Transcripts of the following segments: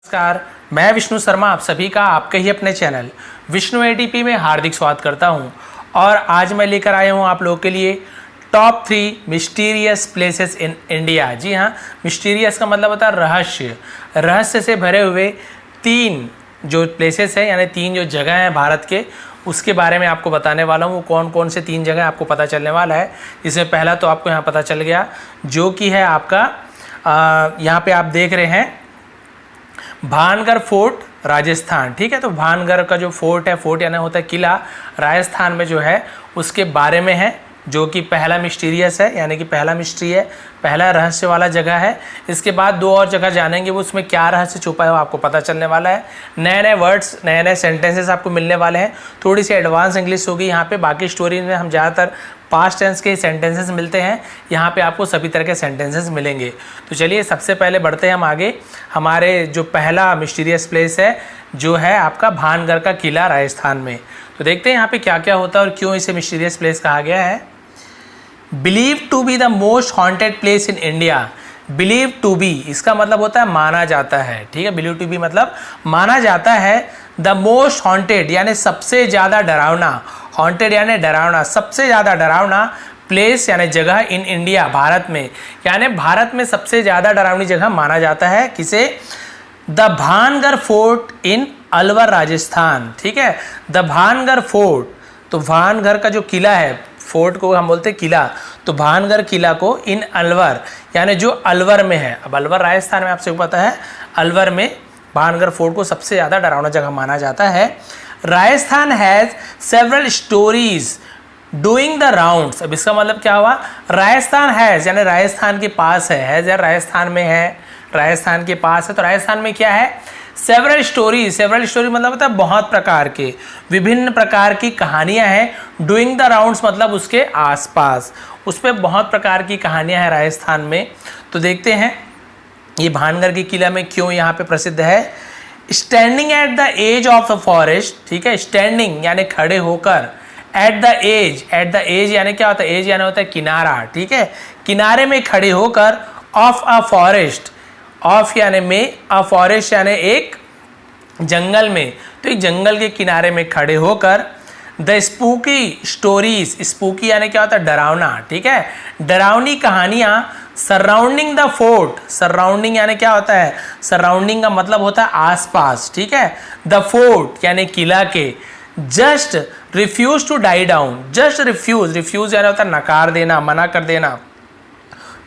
नमस्कार, मैं विष्णु शर्मा आप सभी का आपके ही अपने चैनल विष्णु एटीपी में हार्दिक स्वागत करता हूं। और आज मैं लेकर आया हूं आप लोगों के लिए top 3 mysterious places in India. जी हाँ, मिस्टीरियस का मतलब होता है रहस्य। रहस्य से भरे हुए 3 जो प्लेसेस हैं, यानी 3 जो जगह हैं भारत के, उसके बारे में आपको बताने वाला हूँ। वो कौन कौन से 3 जगह आपको पता चलने वाला है। इसमें पहला तो आपको यहाँ पता चल गया, जो कि है आपका यहाँ पे आप देख रहे हैं भानगढ़ फोर्ट राजस्थान। ठीक है, तो भानगढ़ का जो फोर्ट है, फोर्ट यानी होता है किला, राजस्थान में जो है उसके बारे में है, जो कि पहला मिस्टीरियस है, यानी कि पहला मिस्ट्री है, पहला रहस्य वाला जगह है। इसके बाद 2 और जगह जानेंगे, वो उसमें क्या रहस्य छुपा है वो आपको पता चलने वाला है। नए नए वर्ड्स, नए नए सेंटेंसेस आपको मिलने वाले हैं। थोड़ी सी एडवांस इंग्लिश होगी यहाँ पे। बाकी स्टोरीज में हम ज़्यादातर पास्ट टेंस के सेंटेंसेस मिलते हैं, यहाँ पे आपको सभी तरह के सेंटेंसेस मिलेंगे। तो चलिए सबसे पहले बढ़ते हैं हम आगे। हमारे जो पहला मिस्टीरियस प्लेस है, जो है आपका भानगढ़ का किला राजस्थान में। तो देखते हैं यहाँ पे क्या क्या होता है और क्यों इसे मिस्टीरियस प्लेस कहा गया है। Believe to be the most haunted place in India. Believe to be, इसका मतलब होता है माना जाता है। ठीक है, बिलीव टू बी मतलब माना जाता है। द मोस्ट हॉन्टेड यानी सबसे ज़्यादा डरावना, हॉन्टेड यानी डरावना, सबसे ज़्यादा डरावना प्लेस यानी जगह इन इंडिया, भारत में, यानी भारत में सबसे ज़्यादा डरावनी जगह माना जाता है किसे? द भानगढ़ फोर्ट इन अलवर राजस्थान। ठीक है, द भानगढ़ फोर्ट, तो भानगढ़ का जो किला है, फोर्ट को हम बोलते हैं किला, तो भानगढ़ किला को इन अलवर यानी जो अलवर में है। अब अलवर राजस्थान में आपसे पता है, अलवर में भानगढ़ फोर्ट को सबसे ज़्यादा डरावना जगह माना जाता है। Rajasthan has several stories doing the rounds. अब इसका मतलब क्या हुआ? राजस्थान हैज़ यानी राजस्थान के पास है, हैज़ यार राजस्थान में है, राजस्थान के पास है। तो राजस्थान में क्या है? Several story. सेवरल स्टोरी मतलब होता है बहुत प्रकार के, विभिन्न प्रकार की कहानियां हैं। डूइंग द राउंड्स मतलब उसके आसपास, उस पर बहुत प्रकार की कहानियां हैं राजस्थान में। तो देखते हैं ये भानगढ़ के किला में क्यों यहाँ पे प्रसिद्ध है। Standing at the edge of the forest. ठीक है, स्टैंडिंग यानी खड़े होकर, at the edge, at the edge यानी क्या होता है? एज यानी होता है किनारा। ठीक है, किनारे में खड़े होकर, ऑफ अ फॉरेस्ट, ऑफ यानी में, अ फॉरेस्ट यानी एक जंगल में, तो एक जंगल के किनारे में खड़े होकर, द स्पूकी स्टोरीज, स्पूकी यानी क्या होता है? डरावना। ठीक है, डरावनी कहानियां सराउंडिंग द फोर्ट। सराउंडिंग यानी क्या होता है? सराउंडिंग का मतलब होता है आसपास। ठीक है, द फोर्ट यानी किला के, just refuse to die down. Just refuse, refuse यानी होता है नकार देना, मना कर देना।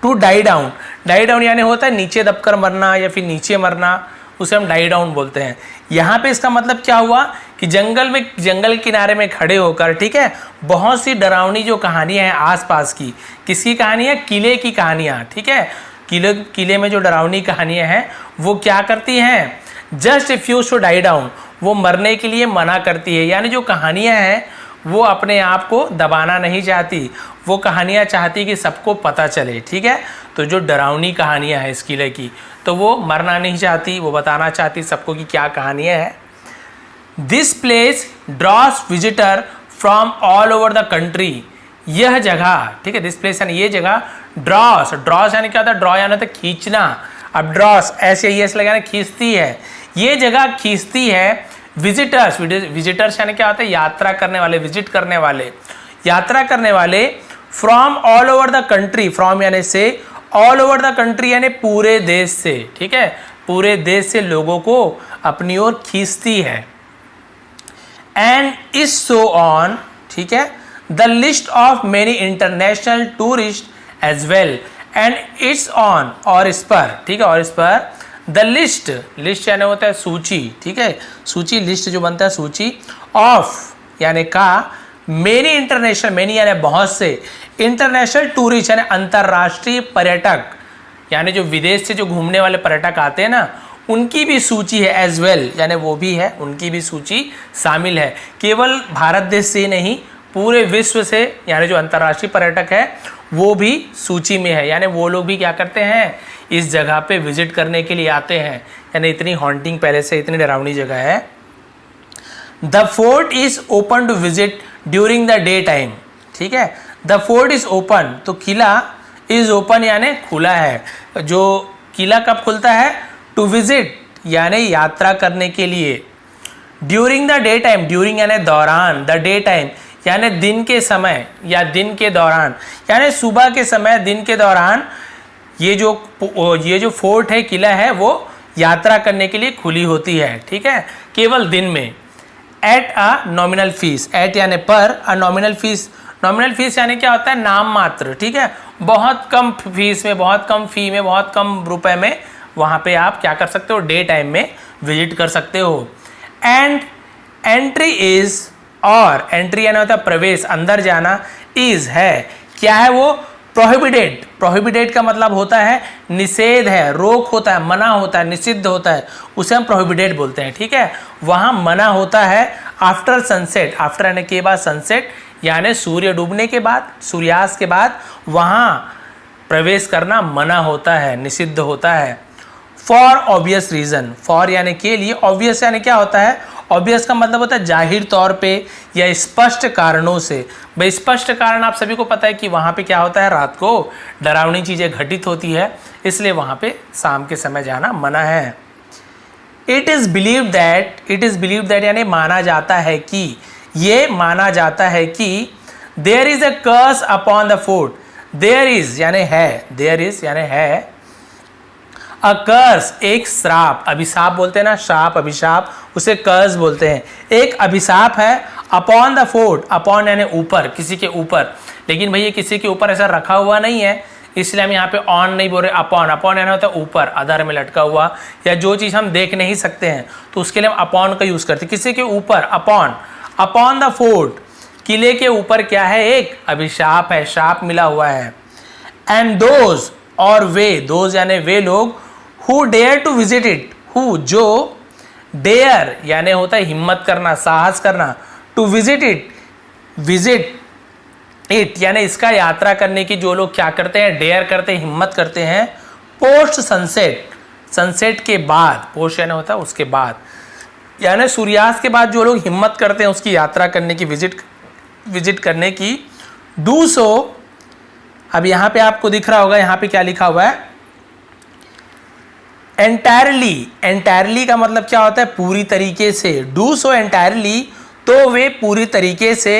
To die down, die down यानी होता है नीचे दबकर मरना या फिर नीचे मरना, उसे हम डाई डाउन बोलते हैं। यहाँ पे इसका मतलब क्या हुआ कि जंगल में, जंगल किनारे में खड़े होकर, ठीक है, बहुत सी डरावनी जो कहानियां हैं आसपास की, किसकी कहानियां? किले की कहानियां। ठीक है, किले में जो डरावनी कहानियां हैं वो क्या करती हैं? Just refuse to die down, वो मरने के लिए मना करती है। यानी जो कहानियां हैं वो अपने आप को दबाना नहीं चाहती, वो कहानियां चाहती कि सबको पता चले। ठीक है, तो जो डरावनी कहानियां हैं इस किले की, तो वो मरना नहीं चाहती, वो बताना चाहती सबको कि क्या कहानियां हैं। This place draws visitor from all over the country. यह जगह, ठीक है, दिस प्लेस यानी ये जगह, ड्रॉस, ड्रॉस यानी क्या होता है? ड्रॉ यानी होता है खींचना। अब ड्रॉस ऐसे ही ऐसे लगाना, खींचती है, ये जगह खींचती है विजिटर्स। विजिटर्स यानी क्या होता है? यात्रा करने वाले, विजिट करने वाले, यात्रा करने वाले। From all over the country, from यानी से, ऑल ओवर द कंट्री यानी पूरे देश से। ठीक है, पूरे देश से लोगों को अपनी ओर खींचती है। एंड इज सो ऑन, ठीक है, the list of many international tourist as well. And it's on, और इस पर, ठीक है, और इस पर, द लिस्ट, लिस्ट यानी होता है सूची। ठीक है, सूची, लिस्ट जो बनता है सूची, ऑफ यानी का, मेनी इंटरनेशनल, मेनी यानी बहुत से, इंटरनेशनल टूरिस्ट यानी अंतर्राष्ट्रीय पर्यटक, यानी जो विदेश से जो घूमने वाले पर्यटक आते हैं ना, उनकी भी सूची है। एज वेल यानी वो भी है, उनकी भी सूची शामिल है। केवल भारत देश से नहीं, पूरे विश्व से, यानी जो अंतर्राष्ट्रीय पर्यटक है वो भी सूची में है। यानी वो लोग भी क्या करते हैं? इस जगह पे विजिट करने के लिए आते हैं। यानी इतनी हॉन्टिंग पैलेस है, इतनी डरावनी जगह है। The fort is open to visit during the day time. ठीक है, द फोर्ट इज ओपन, तो किला इज ओपन यानी खुला है। जो किला कब खुलता है? टू विजिट यानी यात्रा करने के लिए। During the day time, during यानी दौरान, द डे टाइम यानी दिन के समय या दिन के दौरान, यानी सुबह के समय दिन के दौरान ये जो फोर्ट है, किला है, वो यात्रा करने के लिए खुली होती है। ठीक है, केवल दिन में। At a nominal fees, at यानी पर, a nominal fees, nominal fees यानी क्या होता है, नाम मात्र। ठीक है, बहुत कम फीस में, बहुत कम फी में, बहुत कम रुपए में वहाँ पे आप क्या कर सकते हो, डे टाइम में विजिट कर सकते हो। एंड एंट्री इज, और एंट्री यानी होता है प्रवेश, अंदर जाना, इज है, क्या है वो, प्रोहिबिटेड। प्रोहिबिटेड का मतलब होता है निषेध है, रोक होता है, मना होता है, निषिद्ध होता है, उसे हम प्रोहिबिटेड बोलते हैं। ठीक है, वहाँ मना होता है आफ्टर सनसेट, आफ्टर यानी के बाद, सनसेट यानी सूर्य डूबने के बाद, सूर्यास्त के बाद वहाँ प्रवेश करना मना होता है, निषिद्ध होता है। फॉर ऑब्वियस रीज़न, फॉर यानी के लिए, ऑब्वियस यानी क्या होता है, ऑब्वियस का मतलब होता है जाहिर तौर पे या स्पष्ट कारणों से। भाई स्पष्ट कारण आप सभी को पता है कि वहाँ पे क्या होता है, रात को डरावनी चीज़ें घटित होती है, इसलिए वहाँ पे शाम के समय जाना मना है। इट इज़ बिलीव दैट यानी माना जाता है कि, ये माना जाता है कि there is a curse upon the fort, there is यानी है, देयर इज यानी है, अ कर्स एक श्राप, अभिशाप बोलते हैं ना, श्राप अभिशाप, उसे कर्स बोलते हैं। एक अभिशाप है अपॉन द फोर्ट, अपॉन यानी ऊपर, किसी के ऊपर, लेकिन भैया किसी के ऊपर ऐसा रखा हुआ नहीं है, इसलिए हम यहाँ पे ऑन नहीं बोल रहे, अपॉन। अपॉन यानी होता है ऊपर, अधर में लटका हुआ, या जो चीज़ हम देख नहीं सकते हैं तो उसके लिए हम अपॉन का यूज़ करते हैं, किसी के ऊपर, अपॉन। अपॉन द फोर्ट, किले के ऊपर क्या है, एक अभिशाप है, शाप मिला हुआ है। एंड दोज, और वे, दोज यानी वे लोग, who dare to visit it, who जो, डेयर यानी होता है हिम्मत करना, साहस करना, to visit it, visit it यानी इसका यात्रा करने की जो लोग क्या करते हैं, डेयर करते हैं, हिम्मत करते हैं। पोस्ट सनसेट, सनसेट के बाद, पोस्ट यानी होता है उसके बाद, यानी सूर्यास्त के बाद जो लोग हिम्मत करते हैं उसकी यात्रा करने की, विजिट करने की। डू सो, अब यहाँ पे आपको दिख रहा होगा, यहाँ पे क्या लिखा हुआ है, एंटायरली। एंटायरली का मतलब क्या होता है, पूरी तरीके से। डू सो एंटायरली, तो वे पूरी तरीके से,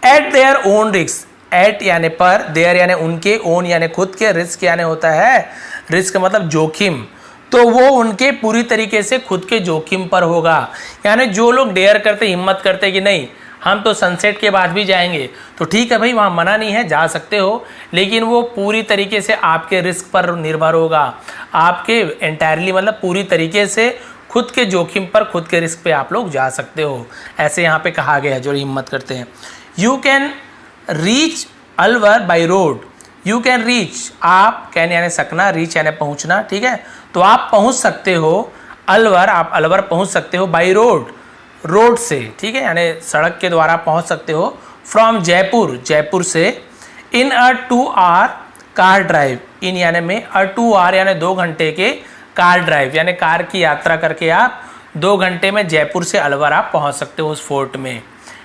at their own risk, at यानी पर, देयर यानी उनके, ओन यानी खुद के, रिस्क यानी होता है, रिस्क मतलब जोखिम, तो वो उनके पूरी तरीके से खुद के जोखिम पर होगा। यानी जो लोग डेयर करते, हिम्मत करते कि नहीं हम तो सनसेट के बाद भी जाएंगे, तो ठीक है भाई, वहाँ मना नहीं है, जा सकते हो, लेकिन वो पूरी तरीके से आपके रिस्क पर निर्भर होगा, आपके एंटायरली मतलब पूरी तरीके से खुद के जोखिम पर, खुद के रिस्क पे आप लोग जा सकते हो, ऐसे यहाँ पे कहा गया है जो हिम्मत करते हैं। You can reach Alwar by road, you can reach, आप, कैन यानी सकना, रीच यानी पहुँचना। ठीक है, तो आप पहुँच सकते हो अलवर, आप अलवर पहुँच सकते हो बाई रोड, रोड से। ठीक है, यानी सड़क के द्वारा पहुंच सकते हो। फ्रॉम जयपुर, जयपुर से। इन अ 2 आवर कार ड्राइव, इन यानी में, अ 2 आवर यानी 2 घंटे के कार ड्राइव, यानी कार की यात्रा करके आप 2 घंटे में जयपुर से अलवर आप पहुंच सकते हो उस फोर्ट में।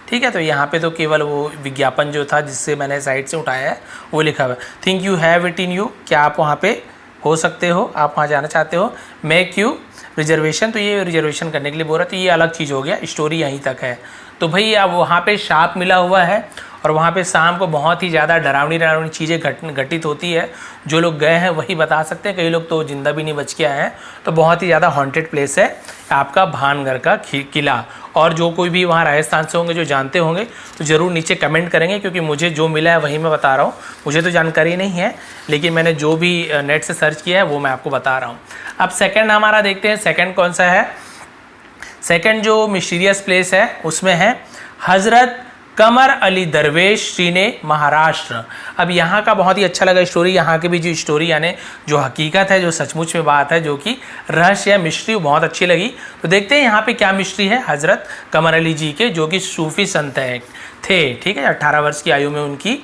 ठीक है, तो यहाँ पे तो केवल वो विज्ञापन जो था जिससे मैंने साइट से उठाया है वो लिखा हुआ है, think you have it in you, क्या आप वहाँ पे हो सकते हो, आप वहाँ जाना चाहते हो। मेक यू रिजर्वेशन, तो ये रिजर्वेशन करने के लिए बोल रहा है, तो ये अलग चीज़ हो गया, स्टोरी यहीं तक है। तो भाई अब वहाँ पे शाप मिला हुआ है और वहाँ पे शाम को बहुत ही ज़्यादा डरावनी चीज़ें घटित होती है। जो लोग गए हैं वही बता सकते हैं, कई लोग तो जिंदा भी नहीं बच के आए हैं। तो बहुत ही ज़्यादा हॉन्टेड प्लेस है आपका भानगढ़ का किला। और जो कोई भी वहाँ राजस्थान से होंगे जो जानते होंगे तो ज़रूर नीचे कमेंट करेंगे, क्योंकि मुझे जो मिला है वही मैं बता रहा हूँ, मुझे तो जानकारी नहीं है, लेकिन मैंने जो भी नेट से सर्च किया है वो मैं आपको बता रहा हूँ। अब सेकंड हमारा देखते हैं, सेकंड कौन सा है। सेकंड जो मिस्टीरियस प्लेस है उसमें है हज़रत कमर अली दरवेश श्रीने महाराष्ट्र। अब यहाँ का बहुत ही अच्छा लगा स्टोरी, यहाँ की भी जो स्टोरी यानी जो हकीकत है, जो सचमुच में बात है, जो कि रहस्य है, मिस्ट्री बहुत अच्छी लगी। तो देखते हैं यहाँ पे क्या मिस्ट्री है हज़रत कमर अली जी के, जो कि सूफ़ी संत थे। ठीक है, 18 वर्ष की आयु में उनकी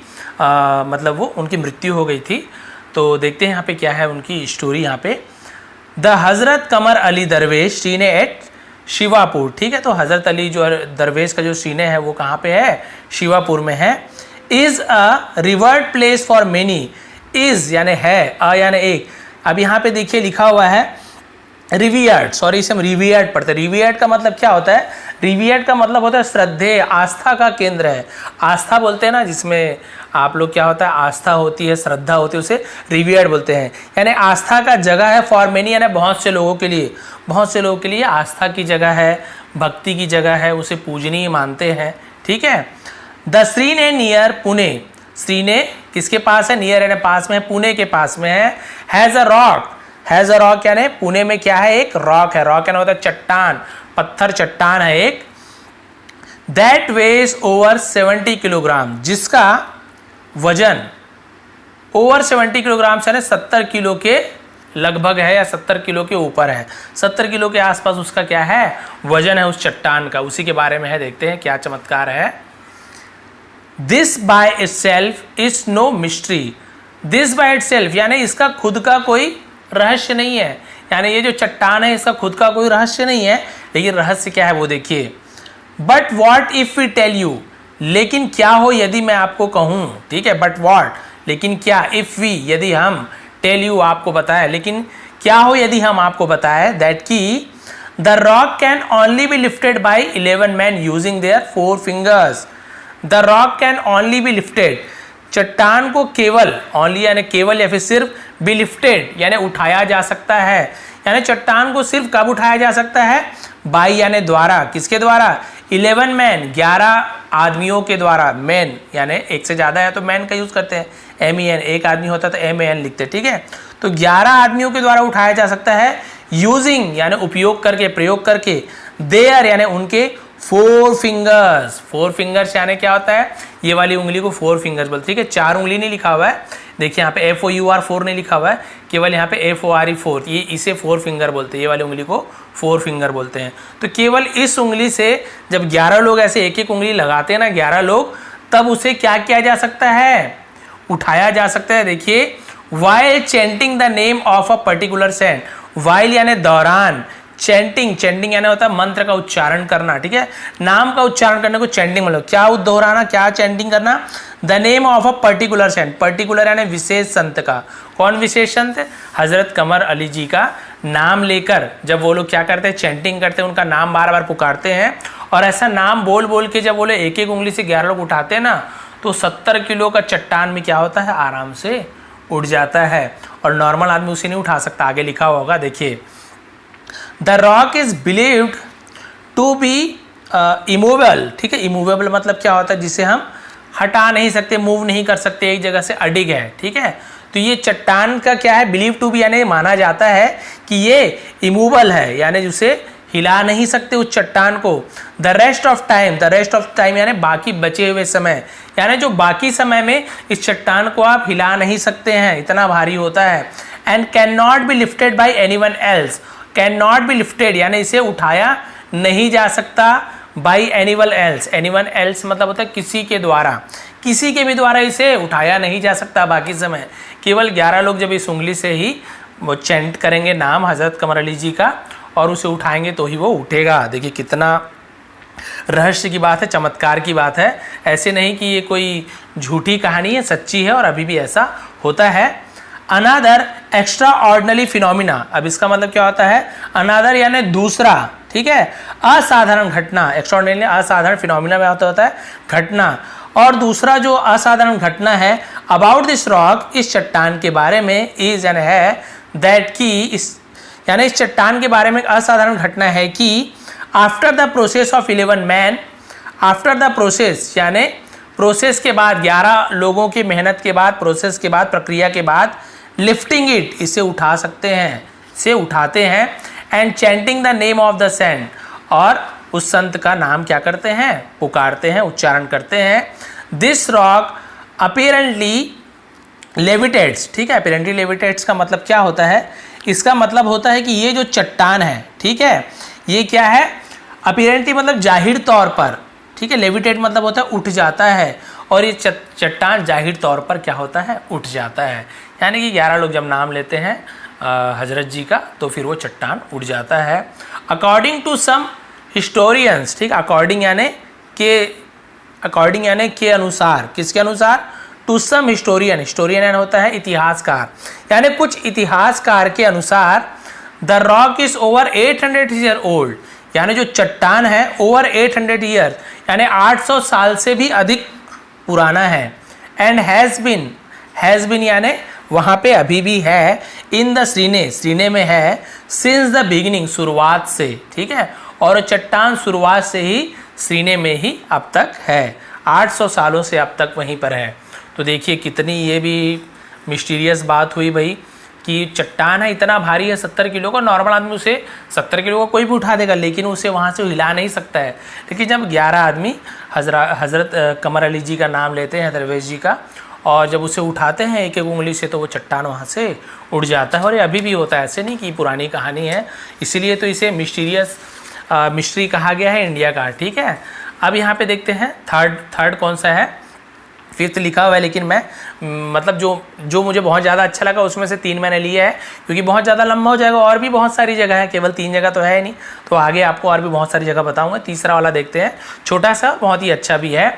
मतलब वो उनकी मृत्यु हो गई थी। तो देखते हैं यहाँ पे क्या है उनकी स्टोरी। यहाँ पे द हज़रत कमर अली दरवेश श्रीने एट शिवापुर। ठीक है, तो हज़रत अली जो दरवेश का जो सीने है वो कहाँ पे है, शिवापुर में है। Is a revered place for many, is यानी है, अ यानी एक। अब यहाँ पे देखिए लिखा हुआ है रिवियर्ड, सॉरी इसे हम रिवियर्ड पढ़ते हैं। रिवियर्ड का मतलब क्या होता है? रिवियर्ड का मतलब होता है श्रद्धेय, आस्था का केंद्र है। आस्था बोलते हैं ना, जिसमें आप लोग क्या होता है, आस्था होती है, श्रद्धा होती है, उसे रिवियर्ड बोलते हैं। यानी आस्था का जगह है फॉर मेनी, यानी बहुत से लोगों के लिए, बहुत से लोगों के लिए आस्था की जगह है, भक्ति की जगह है, उसे पूजनीय मानते हैं। ठीक है। द श्रीने नियर पुणे, श्रीने किसके पास है? नियर यानी पास में है, पुणे के पास में है। Has a rock, has a rock यानी पुणे में क्या है? एक रॉक है। रॉक यानी होता है चट्टान, पत्थर, चट्टान है एक। दैट वेज ओवर 70 किलोग्राम, जिसका वजन ओवर 70 किलोग्राम यानी 70 किलो के लगभग है, या 70 किलो के ऊपर है। 70 किलो के आसपास उसका क्या है? वजन है उस चट्टान का। उसी के बारे में है, देखते हैं क्या चमत्कार है। This by itself is no mystery, this by itself यानी इसका खुद का कोई रहस्य नहीं है। यानी ये जो चट्टान है इसका खुद का कोई रहस्य नहीं है, लेकिन रहस्य क्या है वो देखिए। But what if we tell you, लेकिन क्या हो यदि मैं आपको कहूं, ठीक है। बट वॉट लेकिन क्या, इफ वी यदि हम, टेल यू आपको बताए, लेकिन क्या हो यदि हम आपको बताए, दैट की the rock can only be lifted by 11 man using their 4 fingers. The rock can only be lifted, चट्टान को केवल, ओनली यानी केवल या फिर सिर्फ, बी लिफ्टेड यानी उठाया जा सकता है। यानी चट्टान को सिर्फ कब उठाया जा सकता है? बाई यानी द्वारा, किसके द्वारा? 11 मैन, 11 आदमियों के द्वारा। मैन यानी एक से ज़्यादा है तो मैन का यूज़ करते हैं, MEN, एक आदमी होता है तो MAN लिखते हैं। ठीक है। तो 11 आदमियों के द्वारा उठाया जा सकता है। यूजिंग यानी उपयोग करके, प्रयोग करके। देयर यानी उनके 4 फिंगर्स, 4 फिंगर्स यानी क्या होता है? ये वाली उंगली को 4 फिंगर्स बोलते हैं। ठीक है। 4 उंगली नहीं लिखा हुआ है, देखिए यहाँ पे FOUR 4 नहीं लिखा हुआ है, केवल यहाँ पे FORE 4, ये इसे 4 फिंगर बोलते हैं। ये वाली उंगली को 4 फिंगर बोलते हैं। तो केवल इस उंगली से जब 11 लोग ऐसे एक एक उंगली लगाते हैं ना, 11 लोग, तब उसे क्या किया जा सकता है? उठाया जा सकता है। देखिए, while chanting the name of a particular saint, while यानी दौरान, चैंटिंग, चैंटिंग यानी होता है मंत्र का उच्चारण करना। ठीक है। नाम का उच्चारण करने को चैंटिंग मतलब क्या दोहराना, क्या चैंटिंग करना? The name of a particular saint, particular यानी विशेष संत का। कौन विशेष संत? हजरत कमर अली जी का नाम लेकर जब वो लोग क्या करते हैं? चैंटिंग करते हैं, उनका नाम बार बार पुकारते हैं। और ऐसा नाम बोल बोल के जब बोले एक एक उंगली से 11 लोग उठाते हैं ना, तो 70 किलो का चट्टान में क्या होता है? आराम से उठ जाता है। और नॉर्मल आदमी उसे नहीं उठा सकता। आगे लिखा होगा देखिए, the rock is believed to be immovable. ठीक है। इमूवेबल मतलब क्या होता है? जिसे हम हटा नहीं सकते, मूव नहीं कर सकते, एक जगह से अडिग है। ठीक है। तो ये चट्टान का क्या है? बिलीव टू बी यानी माना जाता है कि ये इमूवेबल है, यानी जिसे हिला नहीं सकते उस चट्टान को। The rest of time, the rest of time यानी बाकी बचे हुए समय, यानी जो बाकी समय में इस चट्टान को आप हिला नहीं सकते हैं, इतना भारी होता है। And can not be lifted by anyone else, can not be lifted यानी इसे उठाया नहीं जा सकता by anyone else. Anyone else मतलब होता है किसी के द्वारा, किसी के भी द्वारा इसे उठाया नहीं जा सकता बाकी समय। केवल 11 लोग जब इस उंगली से ही वो चैंट करेंगे नाम हजरत कमर अली जी का और उसे उठाएंगे तो ही वो उठेगा। देखिए कितना रहस्य की बात है, चमत्कार की बात है। ऐसे नहीं कि ये कोई झूठी कहानी है, सच्ची है और अभी भी ऐसा होता है। अनादर एक्स्ट्रा ऑर्डिनरी फिनोमिना, अब इसका मतलब क्या होता है? अनादर यानी दूसरा, ठीक है, असाधारण घटना। एक्स्ट्राऑर्डिनरी असाधारण, फिनोमिना में होता है घटना। और दूसरा जो असाधारण घटना है अबाउट दिस रॉक, इस चट्टान के बारे में, इज यानी है, दैट की इस यानी इस चट्टान के बारे में एक असाधारण घटना है कि after the process of 11 man, after the process यानी प्रोसेस के बाद, 11 लोगों की मेहनत के बाद, प्रोसेस के बाद, प्रक्रिया के बाद, लिफ्टिंग इट, इसे उठा सकते हैं, इसे उठाते हैं। And chanting the name of the saint, और उस संत का नाम क्या करते हैं? पुकारते हैं, उच्चारण करते हैं। दिस रॉक अपीरेंटली लेविटेट्स, ठीक है। अपीरेंटली लेविटेट्स का मतलब क्या होता है? इसका मतलब होता है कि ये जो चट्टान है, ठीक है, ये क्या है? अपीरेंटली मतलब जाहिर तौर पर, ठीक है। लेविटेट मतलब होता है उठ जाता है, और ये चट्टान जाहिर तौर पर क्या होता है? उठ जाता है। यानी कि 11 लोग जब नाम लेते हैं हजरत जी का तो फिर वो चट्टान उठ जाता है। अकॉर्डिंग टू सम हिस्टोरियंस, ठीक, अकॉर्डिंग यानी के अनुसार, किसके अनुसार? टू सम हिस्टोरियन, हिस्टोरियन यानी होता है इतिहासकार, यानी कुछ इतिहासकार के अनुसार the rock is over 800 year old, यानी जो चट्टान है ओवर 800 ईयर यानी 800 साल से भी अधिक पुराना है। एंड हैज़ बीन यानी वहाँ पे अभी भी है, इन द श्रीने में है, सिंस द बिगिनिंग शुरुआत से, ठीक है। और चट्टान शुरुआत से ही श्रीने में ही अब तक है, 800 सालों से अब तक वहीं पर है। तो देखिए कितनी ये भी मिस्टीरियस बात हुई भाई कि चट्टान है, इतना भारी है 70 किलो का, नॉर्मल आदमी उसे 70 किलो का कोई भी उठा देगा, लेकिन उसे वहाँ से हिला नहीं सकता है। लेकिन जब 11 आदमी हज़रत कमर अली जी का नाम लेते हैं, दरवेश जी का, और जब उसे उठाते हैं एक एक उंगली से, तो वो चट्टान वहाँ से उड़ जाता है। और ये अभी भी होता है, ऐसे नहीं कि पुरानी कहानी है, इसीलिए तो इसे मिस्ट्री कहा गया है इंडिया का, ठीक है। अब यहाँ पे देखते हैं थर्ड कौन सा है, फिफ्थ लिखा हुआ है, लेकिन मैं मतलब जो मुझे बहुत ज़्यादा अच्छा लगा उसमें से 3 मैंने लिया है, क्योंकि बहुत ज़्यादा लंबा हो जाएगा, और भी बहुत सारी जगह है, केवल 3 जगह तो है नहीं, तो आगे आपको और भी बहुत सारी जगह बताऊंगा। तीसरा वाला देखते हैं, छोटा सा, बहुत ही अच्छा भी है,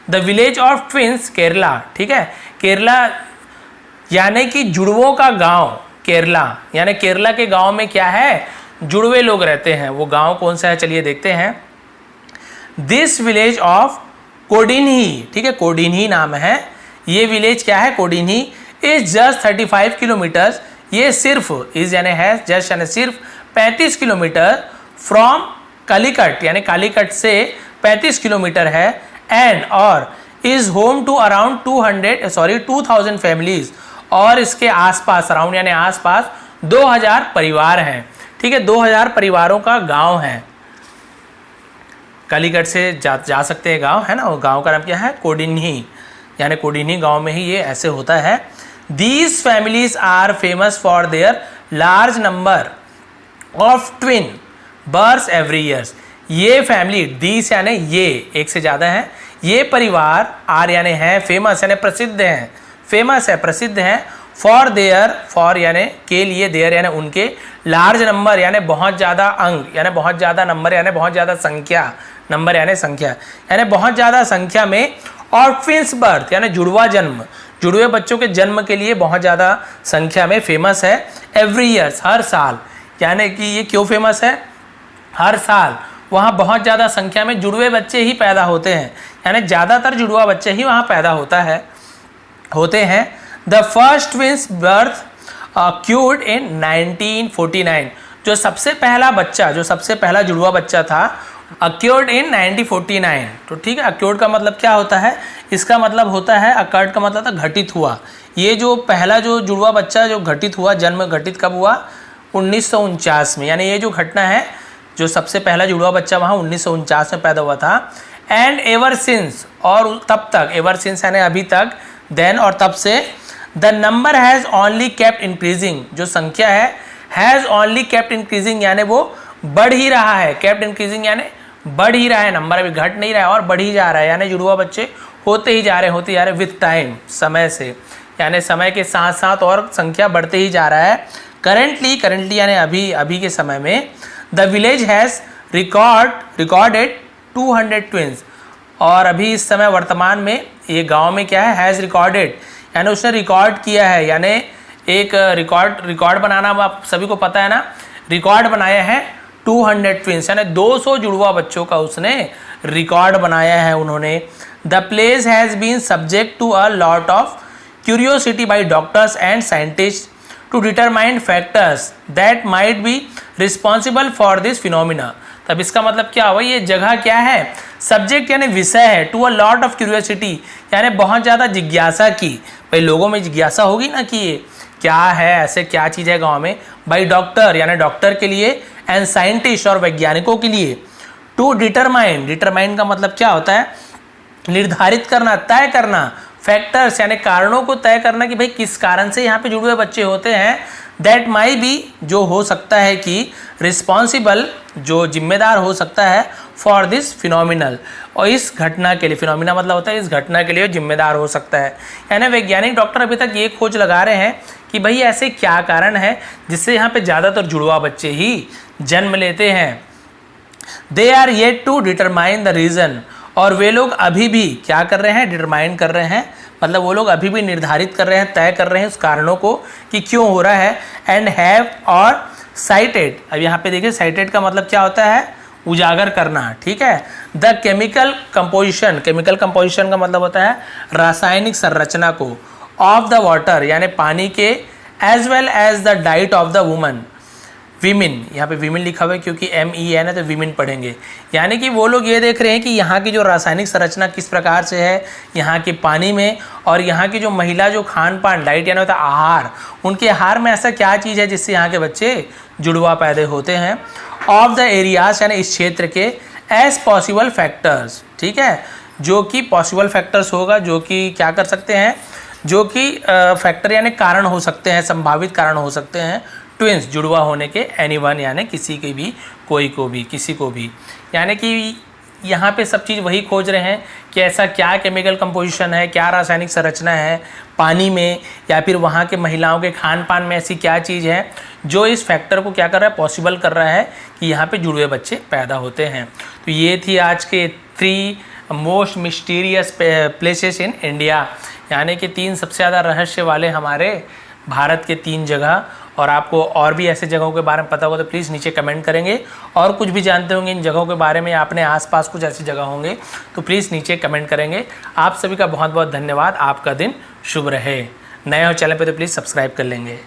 the village of twins Kerala, ठीक है। केरला यानी कि जुड़वों का गाँव, केरला यानी केरला के गाँव में क्या है, जुड़वे लोग रहते हैं। वो गाँव कौन सा है, चलिए देखते हैं। दिस विलेज ऑफ कोडिन्ही, ठीक है, कोडिन्ही नाम है, ये विलेज क्या है, कोडिन्ही, इज जस्ट 35 किलोमीटर, ये सिर्फ इज यानी है, जस्ट यानी सिर्फ 35 किलोमीटर फ्रॉम कालीकट, यानी कालीकट से 35 किलोमीटर है, एंड और is home to around 2000 families, और इसके आसपास, अराउंड यानी आसपास 2000 परिवार हैं, ठीक है, 2000 परिवारों का गांव है। कालीकट से जा सकते हैं गांव, है ना, वो गांव का नाम क्या है, कोडिन्ही, यानी कोडिन्ही गांव में ही ये ऐसे होता है। These families are famous for their large number of twin births every year. ये फैमिली, दीज यानी ये, एक से ज़्यादा है, ये परिवार, आर यानी है, फेमस यानी प्रसिद्ध हैं, फेमस है, प्रसिद्ध हैं, फॉर यानी के लिए, देयर यानी उनके, लार्ज नंबर यानी बहुत ज़्यादा अंक, यानी बहुत ज़्यादा नंबर, यानी बहुत ज़्यादा संख्या, नंबर यानी संख्या, यानी बहुत ज़्यादा संख्या में, और ट्विंस बर्थ यानी जुड़वा जन्म, जुड़वे बच्चों के जन्म के लिए बहुत ज़्यादा संख्या में फेमस है। एवरी ईयर्स, हर साल, यानी कि ये क्यों फेमस है, हर साल वहाँ बहुत ज़्यादा संख्या में जुड़वे बच्चे ही पैदा होते हैं, यानी ज़्यादातर जुड़वा बच्चे ही वहाँ पैदा होते हैं। द फर्स्ट ट्विंस बर्थ अक्यूर्ड इन 1949, जो सबसे पहला जुड़वा बच्चा था, अक्योर्ड इन 1949, तो ठीक है। अक्योर्ड का मतलब क्या होता है, इसका मतलब होता है, अकर्ड का मतलब था घटित हुआ। ये जो पहला जो जुड़वा बच्चा जो घटित हुआ, जन्म घटित कब हुआ, 1949 में, यानी ये जो घटना है, जो सबसे पहला जुड़वा बच्चा वहाँ 1949 में पैदा हुआ था। एंड एवर सिंस, और तब तक, एवर सिंस यानी अभी तक, देन और तब से, the number has only kept increasing, जो संख्या है, हैज़ ओनली केप्ट इंक्रीजिंग यानी वो बढ़ ही रहा है, केप्ट इंक्रीजिंग यानी बढ़ ही रहा है, नंबर अभी घट नहीं रहा है और बढ़ ही जा रहा है, यानी जुड़वा बच्चे होते ही जा रहे विथ टाइम, समय से, यानी समय के साथ साथ और संख्या बढ़ते ही जा रहा है। करेंटली यानी अभी के समय में, the village has recorded 200 twins, और अभी इस समय वर्तमान में ये गांव में क्या है, हैज़ रिकॉर्डेड यानी उसने रिकॉर्ड किया है, यानी एक रिकॉर्ड बनाना आप सभी को पता है ना, रिकॉर्ड बनाया है 200 ट्विंस, यानी 200 जुड़वा बच्चों का उसने रिकॉर्ड बनाया है उन्होंने। The place has been subject to a lot of curiosity by doctors and scientist to determine factors that might be responsible for this phenomena. तब इसका मतलब क्या हुआ, ये जगह क्या है, सब्जेक्ट यानी विषय है, to a lot of curiosity यानी बहुत ज़्यादा जिज्ञासा की, भाई लोगों में जिज्ञासा होगी ना कि ये क्या है, ऐसे क्या चीज़ है गांव में, बाई डॉक्टर यानी डॉक्टर के लिए, एंड साइंटिस्ट और वैज्ञानिकों के लिए, टू डिटरमाइन का मतलब क्या होता है, निर्धारित करना, तय करना, फैक्टर्स यानी कारणों को तय करना कि भाई किस कारण से यहाँ पे जुड़वे बच्चे होते हैं, दैट माई बी जो हो सकता है कि रिस्पॉन्सिबल जो जिम्मेदार हो सकता है, फॉर दिस फिनोमिनल और इस घटना के लिए, फिनोमिना मतलब होता है इस घटना के लिए जिम्मेदार हो सकता है। यानी वैज्ञानिक डॉक्टर अभी तक ये खोज लगा रहे हैं कि भाई ऐसे क्या कारण है जिससे यहाँ पे ज़्यादातर जुड़वा बच्चे ही जन्म लेते हैं। They are yet to determine the reason, और वे लोग अभी भी क्या कर रहे हैं, डिटरमाइन कर रहे हैं, मतलब वो लोग अभी भी निर्धारित कर रहे हैं, तय कर रहे हैं उस कारणों को कि क्यों हो रहा है। एंड हैव और साइटेड, अब यहाँ पे देखिए साइटेड का मतलब क्या होता है, उजागर करना, ठीक है। The chemical composition, chemical composition का मतलब होता है रासायनिक संरचना को, ऑफ द वाटर यानी पानी के, as well as the diet of the woman, women, यहाँ पे वीमिन लिखा हुआ है क्योंकि MEN है तो वीमिन पढ़ेंगे। यानी कि वो लोग ये देख रहे हैं कि यहाँ की जो रासायनिक संरचना किस प्रकार से है यहाँ के पानी में, और यहाँ की जो महिला जो खान पान, डाइट यानी होता है आहार, उनके आहार में ऐसा क्या चीज़ है जिससे यहाँ के बच्चे जुड़वा पैदा होते हैं। ऑफ द एरियाज यानी इस क्षेत्र के, एज पॉसिबल फैक्टर्स, ठीक है, जो कि पॉसिबल फैक्टर्स होगा, जो कि क्या कर सकते हैं, जो कि फैक्टर यानी कारण हो सकते हैं, संभावित कारण हो सकते हैं ट्विंस, जुड़वा होने के, एनीवन यानी किसी के भी, कोई को भी, किसी को भी। यानी कि यहाँ पे सब चीज़ वही खोज रहे हैं कि ऐसा क्या केमिकल कंपोजिशन है, क्या रासायनिक संरचना है पानी में, या फिर वहाँ के महिलाओं के खान पान में ऐसी क्या चीज़ है जो इस फैक्टर को क्या कर रहा है, पॉसिबल कर रहा है कि यहाँ पे जुड़वे बच्चे पैदा होते हैं। तो ये थी आज के 3 most mysterious places in India, यानी कि 3 सबसे ज़्यादा रहस्य वाले हमारे भारत के 3 जगह। और आपको और भी ऐसे जगहों के बारे में पता होगा तो प्लीज़ नीचे कमेंट करेंगे, और कुछ भी जानते होंगे इन जगहों के बारे में, या अपने आसपास कुछ ऐसी जगह होंगे तो प्लीज़ नीचे कमेंट करेंगे। आप सभी का बहुत बहुत धन्यवाद, आपका दिन शुभ रहे। नए हो चैनल पे तो प्लीज़ सब्सक्राइब कर लेंगे।